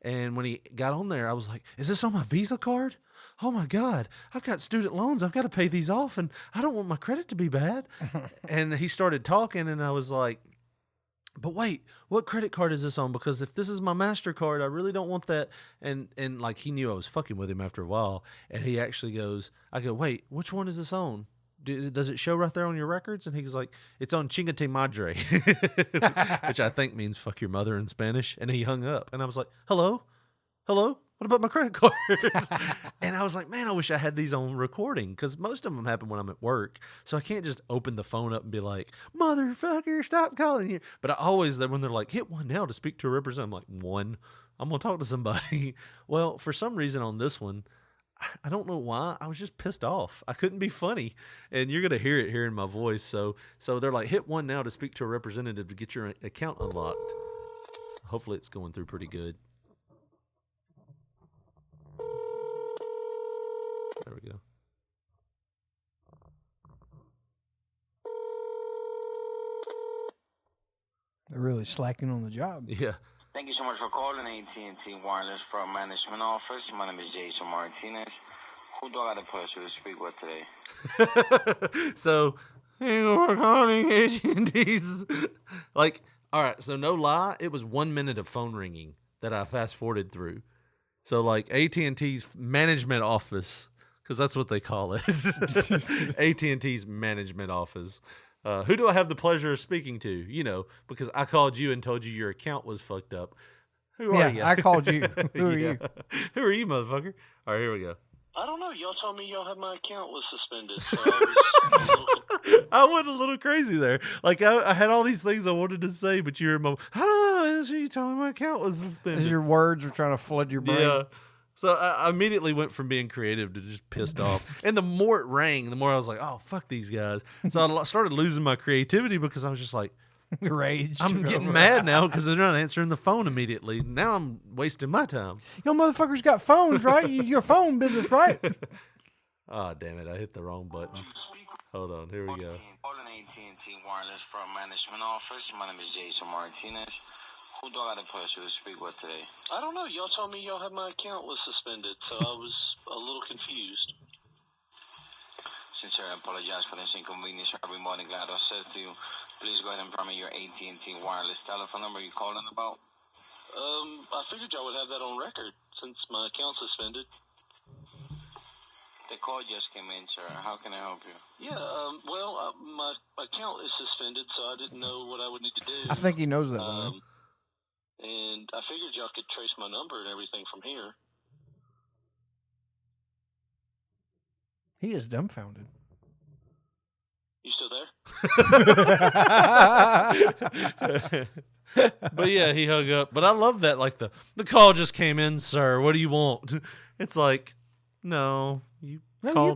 And when he got on there, I was like, is this on my Visa card? Oh my God, I've got student loans. I've got to pay these off and I don't want my credit to be bad. And he started talking and I was like, but wait, what credit card is this on? Because if this is my MasterCard, I really don't want that. And he knew I was fucking with him after a while. And he actually goes, I go, wait, which one is this on? Does it show right there on your records? And he's like, it's on Chingate Madre, which I think means fuck your mother in Spanish. And he hung up. And I was like, hello? What about my credit card? And I was like, man, I wish I had these on recording because most of them happen when I'm at work. So I can't just open the phone up and be like, motherfucker, stop calling you. But I always, when they're like, hit 1 now to speak to a representative, I'm like, 1, I'm going to talk to somebody. Well, for some reason on this one, I don't know why. I was just pissed off. I couldn't be funny. And you're going to hear it here in my voice. So they're like, hit 1 now to speak to a representative to get your account unlocked. Hopefully it's going through pretty good. There we go. They're really slacking on the job. Yeah. Thank you so much for calling AT&T Wireless for Management Office. My name is Jason Martinez. Who do I got the pleasure to speak with today? So, hey, we're calling AT&T's. Like, all right, so no lie, it was 1 minute of phone ringing that I fast forwarded through. So, like, AT&T's management office, because that's what they call it. AT&T's management office. Who do I have the pleasure of speaking to? You know, because I called you and told you your account was fucked up. Who are you? I called you. Who are you? Who are you, motherfucker? All right, here we go. I don't know. Y'all told me y'all had my account was suspended. So I went a little crazy there. Like, I had all these things I wanted to say, but you're in my... I don't know. You told me my account was suspended. As your words are trying to flood your brain. Yeah. So I immediately went from being creative to just pissed off. And the more it rang, the more I was like, oh, fuck these guys. So I started losing my creativity because I was just like, rage. I'm getting mad now because they're not answering the phone immediately. Now I'm wasting my time. Yo, motherfuckers got phones, right? Your phone business, right? Oh, damn it. I hit the wrong button. Hold on. Here we go. Calling AT&T Wireless for Management Office. My name is Jason Martinez. Who do I got the pleasure to speak with today? I don't know. Y'all told me y'all had my account was suspended, so I was a little confused. Sincerely, I apologize for this inconvenience. Every morning, glad I said to you, please go ahead and provide me your AT&T wireless telephone number you're calling about. I figured y'all would have that on record since my account's suspended. The call just came in, sir. How can I help you? Yeah, my account is suspended, so I didn't know what I would need to do. I think he knows that by now. And I figured y'all could trace my number and everything from here. He is dumbfounded. You still there? But yeah, he hung up. But I love that, like the call just came in, sir. What do you want? It's like, no, you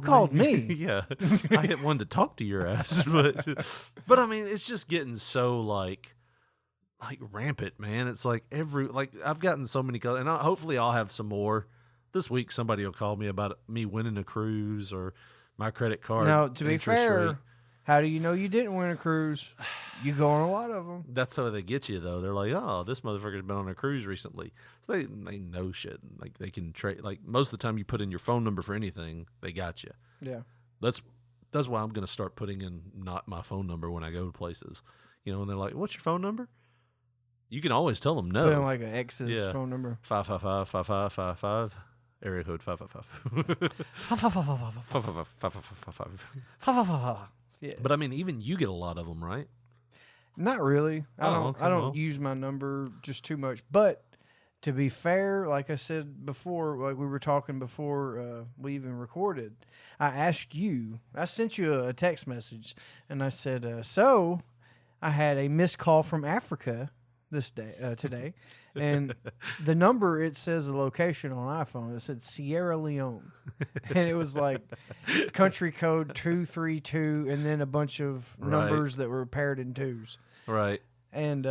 called me. Yeah, I hit one to talk to your ass, but I mean, it's just getting so like rampant, man. It's like I've gotten so many calls, and hopefully I'll have some more this week. Somebody will call me about me winning a cruise or my credit card. Now, to be fair, rate. How do you know you didn't win a cruise? You go on a lot of them. That's how they get you, though. They're like, oh, this motherfucker's been on a cruise recently. So they know shit. Like, they can trade. Like, most of the time you put in your phone number for anything, they got you. Yeah. That's why I'm going to start putting in not my phone number when I go to places. You know, and they're like, what's your phone number? You can always tell them no. Put in like an ex's phone number. 555-5555. Area code 555. Yeah. But I mean, even you get a lot of them, right? Not really. I don't use my number just too much. But to be fair, like I said before, like we were talking before we even recorded, I sent you a text message, and I said, so I had a missed call from Africa today, and the number, it says the location on iPhone. It said Sierra Leone, and it was like country code 232, and then a bunch of numbers that were paired in twos. Right. And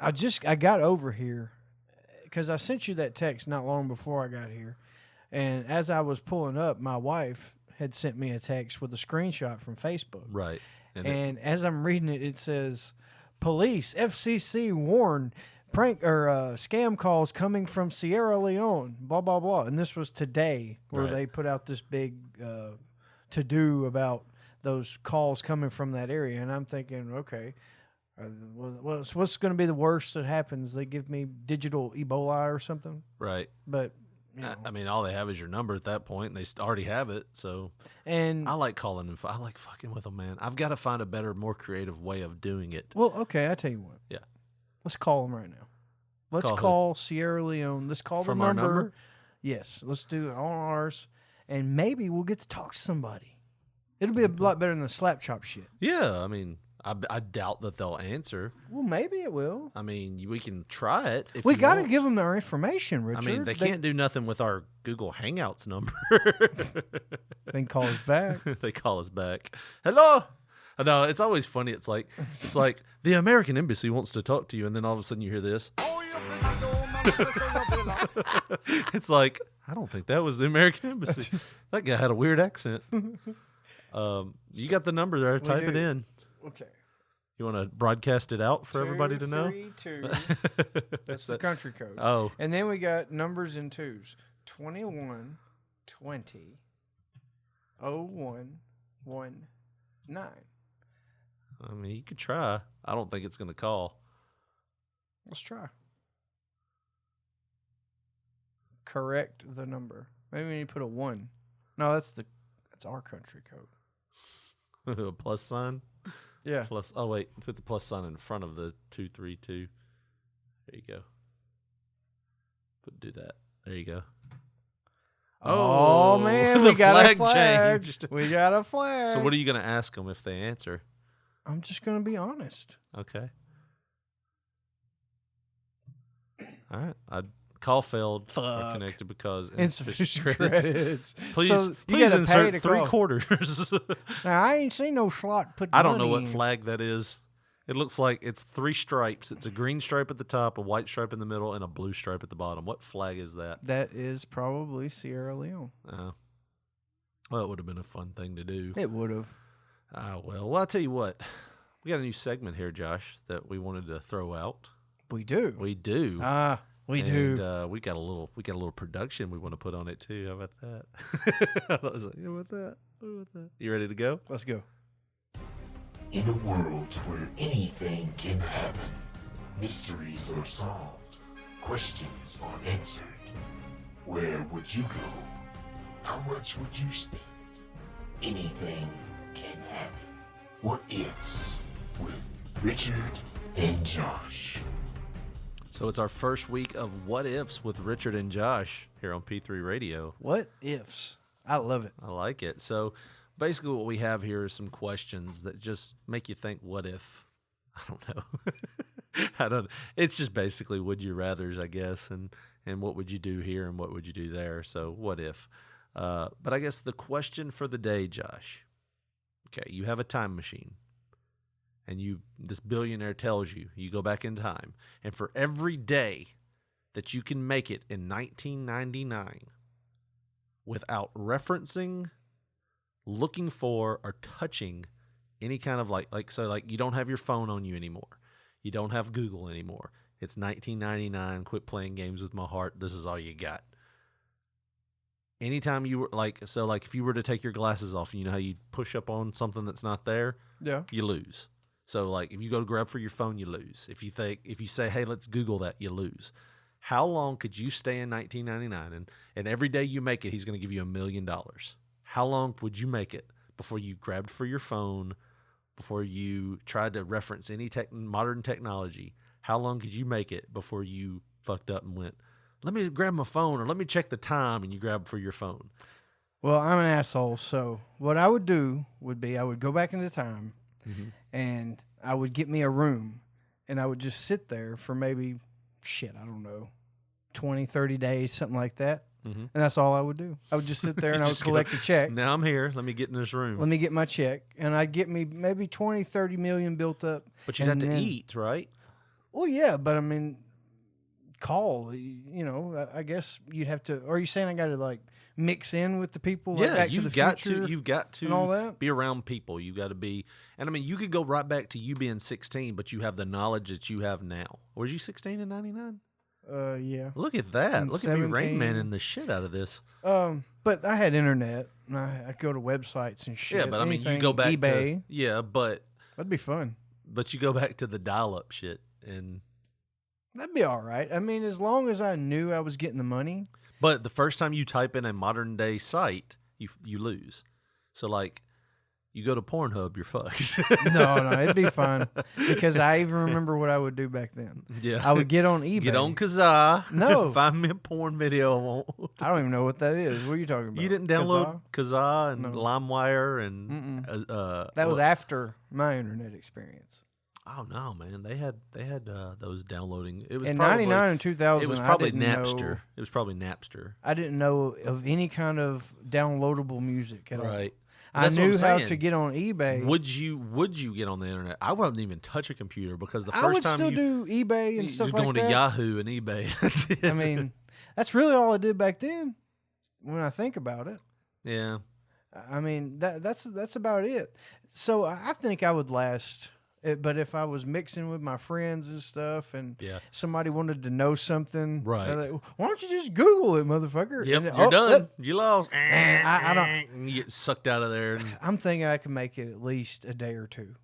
I got over here because I sent you that text not long before I got here, and as I was pulling up, my wife had sent me a text with a screenshot from Facebook. Right. And as I'm reading it, it says, "Police, FCC warn, prank or scam calls coming from Sierra Leone, blah, blah, blah." And this was today where they put out this big to-do about those calls coming from that area. And I'm thinking, okay, what's going to be the worst that happens? They give me digital Ebola or something? Right. But... You know. I mean, all they have is your number at that point, and they already have it. So, and I like calling and I like fucking with them, man. I've got to find a better, more creative way of doing it. Well, okay, I tell you what. Yeah, let's call them right now. Let's call Sierra Leone. Let's call from the number. Our number. Yes, let's do it on ours, and maybe we'll get to talk to somebody. It'll be a lot better than the slap chop shit. Yeah, I mean, I doubt that they'll answer. Well, maybe it will. I mean, we can try it. We got to give them our information, Richard. I mean, they can't do nothing with our Google Hangouts number. They can call us back. They call us back. Hello. I know, it's always funny. It's like the American Embassy wants to talk to you, and then all of a sudden you hear this. It's like, I don't think that was the American Embassy. That guy had a weird accent. You got the number there. Type it in. Okay. You want to broadcast it out for everybody to know? 232. That's the country code. Oh. And then we got numbers in twos. 21 20 01 19. I mean, you could try. I don't think it's going to call. Let's try. Correct the number. Maybe we need to put a 1. No, that's our country code. A plus sign? Yeah. Plus. Oh, wait. Put the plus sign in front of the 232. There you go. Do that. There you go. Oh man, the we got flag a flag. changed. We got a flag. So what are you going to ask them if they answer? I'm just going to be honest. Okay. All right. I'd call failed or connected because insufficient credits. Please, So you please gotta pay insert to 3 call. quarters. Now, I ain't seen no slot put. I don't know money what in. flag that is. It looks like it's 3 stripes. It's a green stripe at the top, a white stripe in the middle, and a blue stripe at the bottom. What flag is that? That is probably Sierra Leone. Well, it would have been a fun thing to do. It would have. Well, I'll tell you what. We got a new segment here, Josh, that we wanted to throw out. We do. We do. We do. And we got a little production we want to put on it too. How about that? I was like, how about that? How about that? You ready to go? Let's go. In a world where anything can happen, mysteries are solved, questions are answered. Where would you go? How much would you spend? Anything can happen. What ifs with Richard and Josh. So it's our first week of What Ifs with Richard and Josh here on P3 Radio. What ifs? I love it. I like it. So basically what we have here is some questions that just make you think, what if? I don't know. It's just basically would you rathers, I guess, and what would you do here and what would you do there? So what if? But I guess the question for the day, Josh, okay, you have a time machine. And this billionaire tells you go back in time, and for every day that you can make it in 1999 without referencing, looking for, or touching any kind of like you don't have your phone on you anymore. You don't have Google anymore. It's 1999. Quit playing games with my heart. This is all you got. Anytime you were if you were to take your glasses off, you know how you push up on something that's not there? Yeah. You lose. So like if you go to grab for your phone, you lose. If you say, hey, let's Google that, you lose. How long could you stay in 1999? And every day you make it, he's going to give you $1 million. How long would you make it before you grabbed for your phone, before you tried to reference any modern technology? How long could you make it before you fucked up and went, let me grab my phone or let me check the time, and you grab for your phone? Well, I'm an asshole, so what I would do would be I would go back into time, and I would get me a room, and I would just sit there for maybe, I don't know, 20, 30 days, something like that. And that's all I would do. I would just sit there and I would collect a check. Now I'm here. Let me get in this room. Let me get my check. And I'd get me maybe 20, 30 million built up. But you'd have to eat, right? Well, yeah, but I mean, I guess you'd have to. Are you saying I got to like mix in with the people? Like Back you've to the got Future to. You've got to and all that? be around people. You got to be, and I mean, you could go right back to you being 16, but you have the knowledge that you have now. Was you 16 in 99? Yeah. Look at that. And Look at me, Rain 17. Man-ing the shit out of this. But I had internet. And I go to websites and shit. Yeah, but I mean, you Anything, go back eBay. but That'd be fun. But you go back to the dial-up shit, and that'd be all right. I mean, as long as I knew I was getting the money. But the first time you type in a modern day site, you lose. So like, you go to Pornhub, you're fucked. No, it'd be fun because I even remember what I would do back then. Yeah, I would get on eBay. Get on Kazaa. No, find me a porn video I want. I don't even know what that is. What are you talking about? You didn't download Kazaa and LimeWire and that was after my internet experience. Oh no, man! They had those downloading. It was in probably, 99 and 2000. It was probably I didn't Napster. know, It was probably Napster. I didn't know of any kind of downloadable music at all. Right. I knew how to get on eBay. Would you get on the internet? I wouldn't even touch a computer because the first I would time still you do eBay and stuff like that. Going to Yahoo and eBay. That's it. I mean, that's really all I did back then. When I think about it. Yeah. I mean, that's about it. So I think I would last But if I was mixing with my friends and stuff, and Yeah. somebody wanted to know something, Right. they're like, why don't you just Google it, motherfucker? Yep, And, you're done. yep. You lost. I don't. And you get sucked out of there. I'm thinking I can make it at least a day or two,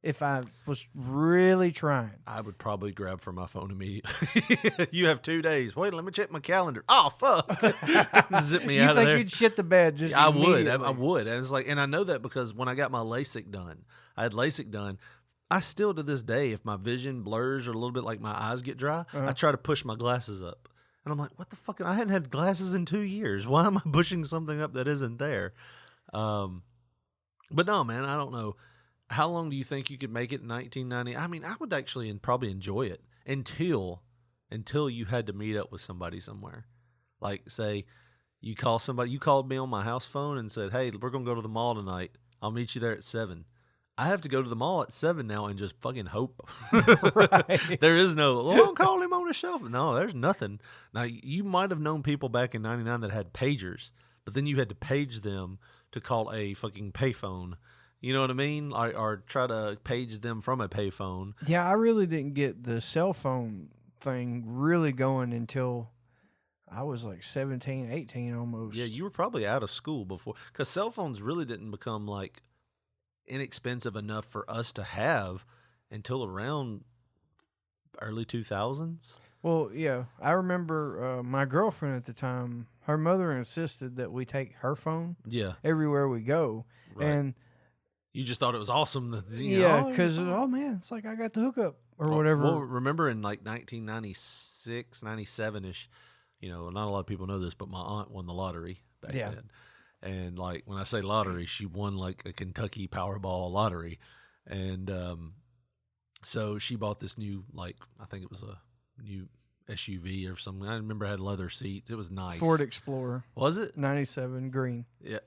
if I was really trying. I would probably grab for my phone immediately. You have 2 days. Wait, let me check my calendar. Oh fuck! Zip me out of there. You think you'd shit the bed just? I would. immediately. I would. And it's like, and I know that because when I got my LASIK done, I had LASIK done. I still to this day, if my vision blurs or a little bit like my eyes get dry, I try to push my glasses up. And I'm like, what the fuck? I hadn't had glasses in 2 years. Why am I pushing something up that isn't there? But no, man, I don't know. How long do you think you could make it in 1990? I mean, I would actually probably enjoy it until you had to meet up with somebody somewhere. Like, say, you call somebody. You called me on my house phone and said, hey, we're going to go to the mall tonight. I'll meet you there at 7. I have to go to the mall at 7 now and just fucking hope. Right. There is no, I'll call him on the shelf. No, there's nothing. Now, you might have known people back in 99 that had pagers, but then you had to page them to call a fucking payphone. You know what I mean? Or try to page them from a payphone. Yeah, I really didn't get the cell phone thing really going until I was like 17, 18 almost. Yeah, you were probably out of school before. Because cell phones really didn't become like inexpensive enough for us to have until around early 2000s. Well, yeah, I remember my girlfriend at the time, her mother insisted that we take her phone everywhere we go. Right. And you just thought it was awesome. That, because, oh, man, it's like I got the hookup or whatever. Well, remember in like 1996, 97-ish, not a lot of people know this, but my aunt won the lottery back then. And like when I say lottery, she won like a Kentucky Powerball lottery. And so she bought this new, like, I think it was a new SUV or something. I remember it had leather seats. It was nice. Ford Explorer. Was it? 97, green. Yeah.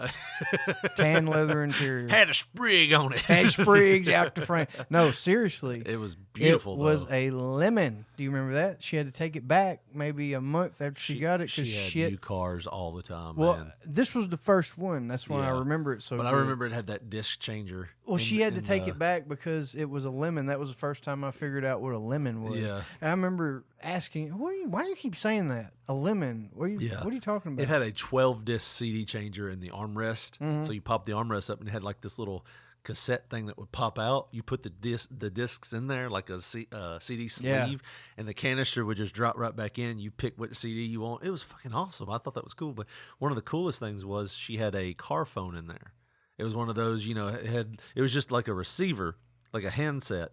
Tan leather interior. Had a sprig on it. Had sprigs out the frame. No, seriously. It was beautiful, It was a lemon. Do you remember that? She had to take it back maybe a month after she got it because she had new cars all the time. Well, man. This was the first one. That's why I remember it so But good. I remember it had that disc changer. Well, she had to take it back because it was a lemon. That was the first time I figured out what a lemon was. Yeah. And I remember asking, why do you keep saying that? A lemon? What are you talking about? It had a 12-disc CD changer in the armrest. Mhm. So you pop the armrest up and it had like this little cassette thing that would pop out. You put the discs in there like a CD sleeve, and the canister would just drop right back in. You pick what CD you want. It was fucking awesome. I thought that was cool. But one of the coolest things was she had a car phone in there. It was one of those, it was just like a receiver, like a handset.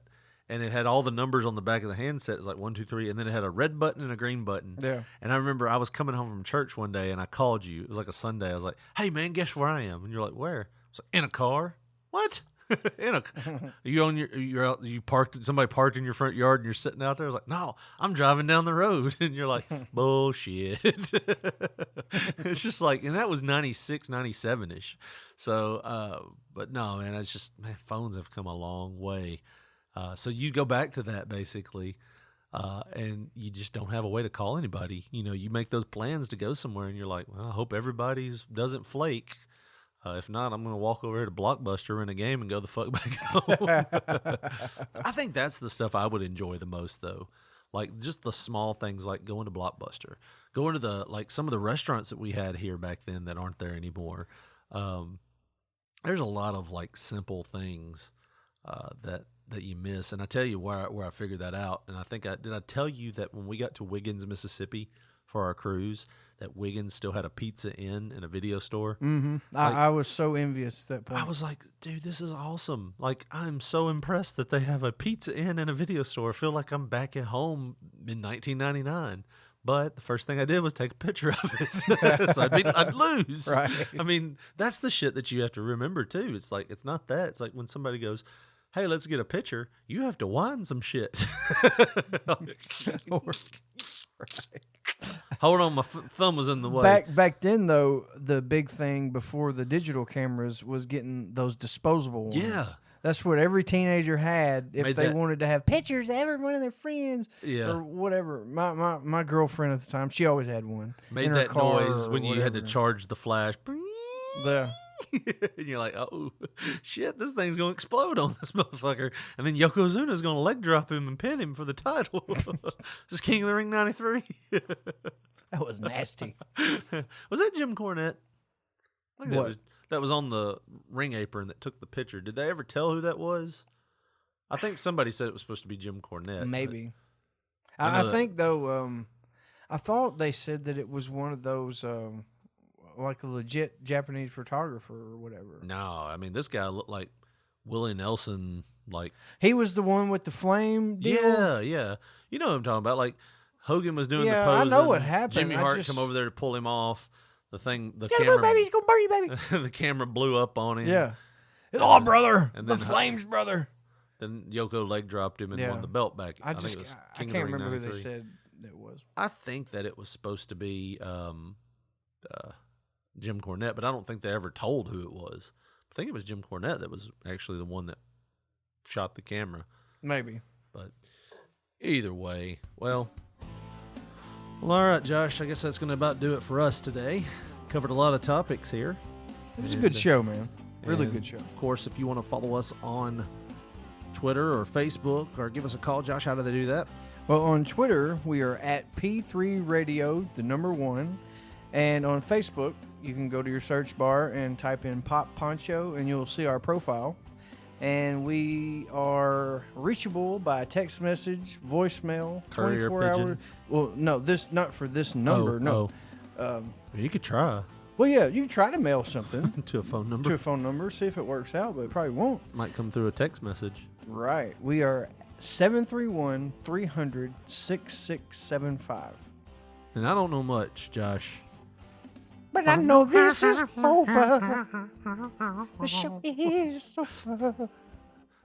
And it had all the numbers on the back of the handset. It was like 1, 2, 3. And then it had a red button and a green button. Yeah. And I remember I was coming home from church one day and I called you. It was like a Sunday. I was like, hey, man, guess where I am? And you're like, where? I was like, in a car. What? You parked, somebody parked in your front yard and you're sitting out there? I was like, no, I'm driving down the road. And you're like, bullshit. It's just like, and that was 96, 97-ish. So, but no, man, it's just, phones have come a long way. So you go back to that basically, and you just don't have a way to call anybody. You make those plans to go somewhere, and you're like, well, I hope everybody doesn't flake. If not, I'm going to walk over here to Blockbuster, rent a game, and go the fuck back home. I think that's the stuff I would enjoy the most, though. Like just the small things, like going to Blockbuster, going to some of the restaurants that we had here back then that aren't there anymore. There's a lot of like simple things that you miss. And I tell you where I figured that out. And I think did I tell you that when we got to Wiggins, Mississippi for our cruise, that Wiggins still had a Pizza Inn and a video store? Mm-hmm. I was so envious at that point. I was like, dude, this is awesome. Like, I'm so impressed that they have a Pizza Inn and a video store. I feel like I'm back at home in 1999. But the first thing I did was take a picture of it. So I'd lose. Right. I mean, that's the shit that you have to remember, too. It's like, it's not that. It's like when somebody goes, hey, let's get a picture, you have to whine some shit. Hold on, my thumb was in the way. Back then, though, the big thing before the digital cameras was getting those disposable ones. Yeah. That's what every teenager had if Made they that- wanted to have pictures of every one of their friends or whatever. My girlfriend at the time, she always had one. Made in her that car noise or when you had to whatever. charge the flash. Yeah. And you're like, oh, shit, this thing's going to explode on this motherfucker. And then Yokozuna's going to leg drop him and pin him for the title. This is King of the Ring 93. That was nasty. Was that Jim Cornette? I think What? that was on the ring apron that took the picture. Did they ever tell who that was? I think somebody said it was supposed to be Jim Cornette. Maybe. I I think, though, I thought they said that it was one of those, like a legit Japanese photographer or whatever. No, I mean, this guy looked like Willie Nelson. Like He was the one with the flame deal? Yeah. You know what I'm talking about. Like, Hogan was doing the Yeah, pose. I know what happened. Jimmy I Hart just- come over there to pull him off. The Gotta camera, move, baby. He's going to burn you, baby. the camera blew up on him. Yeah. And Oh, then- brother. and The then flames, brother. Then Yoko leg dropped him and Yeah. won the belt back. I think it was King of the can't Ring remember who they 93. said it was. I think that it was supposed to be Jim Cornette, but I don't think they ever told who it was. I think it was Jim Cornette that was actually the one that shot the camera. Maybe. But either way, well, all right, Josh, I guess that's going to about do it for us today. Covered a lot of topics here. It was a good show, man. Really good show. Of course, if you want to follow us on Twitter or Facebook or give us a call, Josh, how do they do that? Well, on Twitter, we are at P3 Radio, the number 1. And on Facebook, you can go to your search bar and type in Pop Poncho, and you'll see our profile. And we are reachable by text message, voicemail, Courier 24 pigeon. hours. Well, no, this not for this number. No. You could try. Well, yeah, you can try to mail something to a phone number. To a phone number, see if it works out, but it probably won't. Might come through a text message. Right. We are 731-300-6675. And I don't know much, Josh. But I know this is over. The show is over.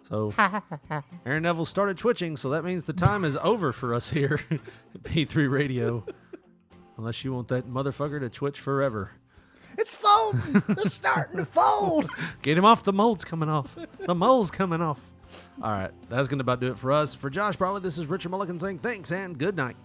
So, Aaron Neville started twitching, so that means the time is over for us here at P3 Radio. Unless you want that motherfucker to twitch forever. It's folding. It's starting to fold. Get him off. The mold's coming off. The mold's coming off. All right. That's going to about do it for us. For Josh Brawley, this is Richard Mulligan saying thanks and good night.